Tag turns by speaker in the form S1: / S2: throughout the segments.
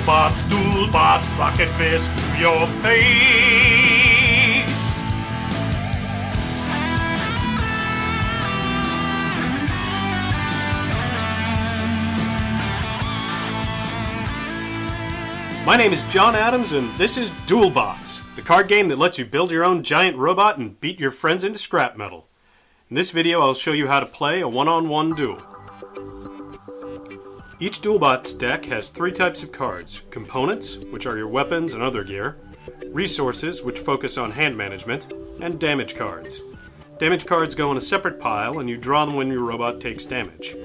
S1: Duel Bots, rocket fist to your face. My name is John Adams, and this is Duel Bots, the card game that lets you build your own giant robot and beat your friends into scrap metal. In this video, I'll show you how to play a one-on-one duel. Each Duel Bots deck has three types of cards: components, which are your weapons and other gear; resources, which focus on hand management; and damage cards. Damage cards go in a separate pile, and you draw them when your robot takes damage.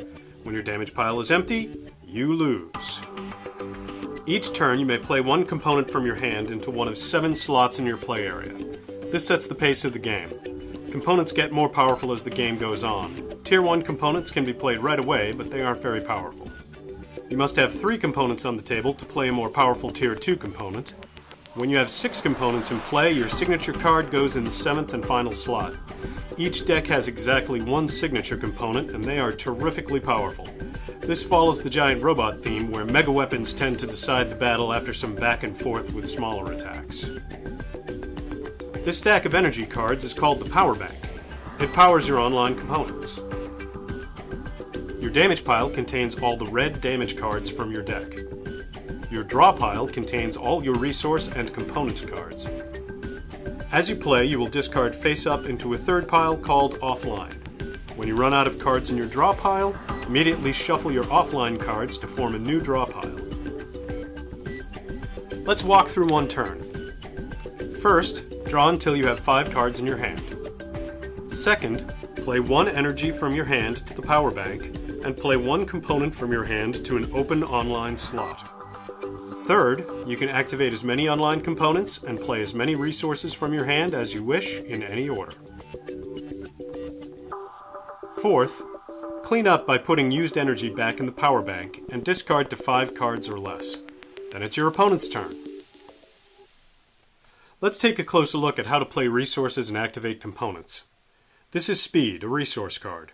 S1: When your damage pile is empty, you lose. Each turn, you may play one component from your hand into one of 7 slots in your play area. This sets the pace of the game. Components get more powerful as the game goes on. Tier 1 components can be played right away, but they aren't very powerful. You must have 3 components on the table to play a more powerful Tier 2 component. When you have 6 components in play, your signature card goes in the 7th and final slot. Each deck has exactly 1 signature component, and they are terrifically powerful. This follows the giant robot theme, where mega weapons tend to decide the battle after some back and forth with smaller attacks. This stack of energy cards is called the Power Bank. It powers your online components. Your damage pile contains all the red damage cards from your deck. Your draw pile contains all your resource and component cards. As you play, you will discard face-up into a third pile called Offline. When you run out of cards in your draw pile, immediately shuffle your offline cards to form a new draw pile. Let's walk through one turn. First, draw until you have 5 cards in your hand. Second, play 1 energy from your hand to the power bank, and play 1 component from your hand to an open online slot. Third, you can activate as many online components and play as many resources from your hand as you wish in any order. Fourth, clean up by putting used energy back in the power bank and discard to 5 cards or less. Then it's your opponent's turn. Let's take a closer look at how to play resources and activate components. This is Speed, a resource card.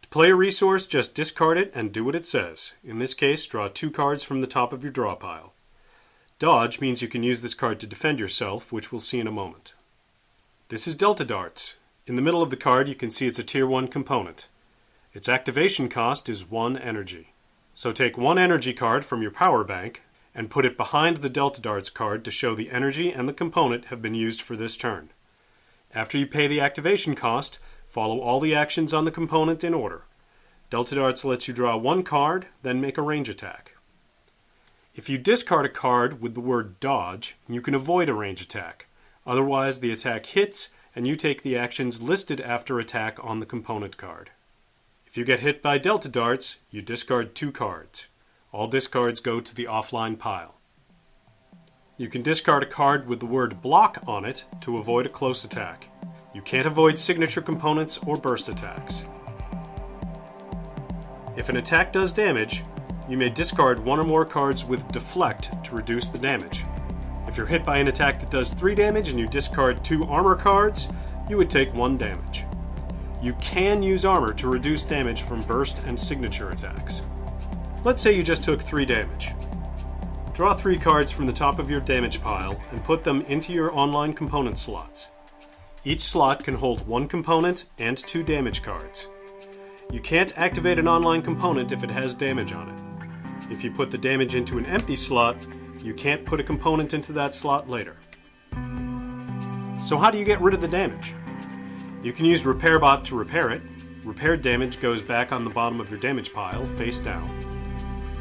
S1: To play a resource, just discard it and do what it says. In this case, draw 2 cards from the top of your draw pile. Dodge means you can use this card to defend yourself, which we'll see in a moment. This is Delta Darts. In the middle of the card, you can see it's a Tier 1 component. Its activation cost is 1 energy. So take 1 energy card from your power bank and put it behind the Delta Darts card to show the energy and the component have been used for this turn. After you pay the activation cost, follow all the actions on the component in order. Delta Darts lets you draw 1 card, then make a range attack. If you discard a card with the word Dodge, you can avoid a range attack. Otherwise, the attack hits, and you take the actions listed after attack on the component card. If you get hit by Delta Darts, you discard 2 cards. All discards go to the offline pile. You can discard a card with the word Block on it to avoid a close attack. You can't avoid signature components or burst attacks. If an attack does damage, you may discard 1 or more cards with Deflect to reduce the damage. If you're hit by an attack that does 3 damage and you discard 2 armor cards, you would take 1 damage. You can use armor to reduce damage from burst and signature attacks. Let's say you just took 3 damage. Draw 3 cards from the top of your damage pile and put them into your online component slots. Each slot can hold 1 component and 2 damage cards. You can't activate an online component if it has damage on it. If you put the damage into an empty slot, you can't put a component into that slot later. So how do you get rid of the damage? You can use Repair Bot to repair it. Repaired damage goes back on the bottom of your damage pile, face down.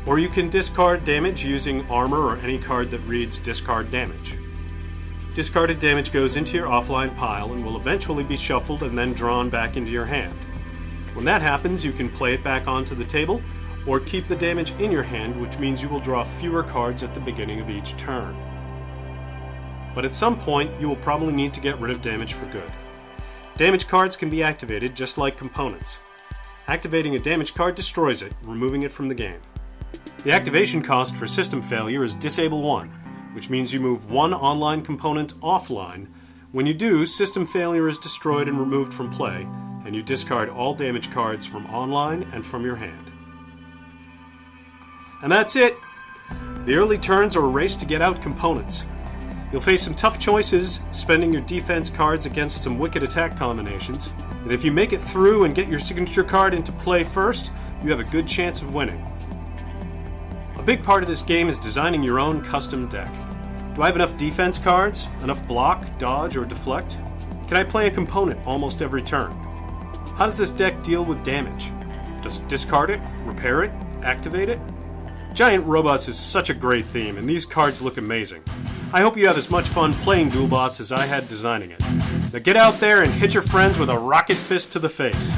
S1: Or you can discard damage using armor or any card that reads Discard Damage. Discarded damage goes into your offline pile and will eventually be shuffled and then drawn back into your hand. When that happens, you can play it back onto the table, or keep the damage in your hand, which means you will draw fewer cards at the beginning of each turn. But at some point, you will probably need to get rid of damage for good. Damage cards can be activated just like components. Activating a damage card destroys it, removing it from the game. The activation cost for system failure is Disable 1, which means you move 1 online component offline. When you do, system failure is destroyed and removed from play, and you discard all damage cards from online and from your hand. And that's it! The early turns are a race to get out components. You'll face some tough choices, spending your defense cards against some wicked attack combinations, and if you make it through and get your signature card into play first, you have a good chance of winning. A big part of this game is designing your own custom deck. Do I have enough defense cards? Enough block, dodge, or deflect? Can I play a component almost every turn? How does this deck deal with damage? Does it discard it, repair it, activate it? Giant Robots is such a great theme, and these cards look amazing. I hope you have as much fun playing Duel Bots as I had designing it. Now get out there and hit your friends with a rocket fist to the face.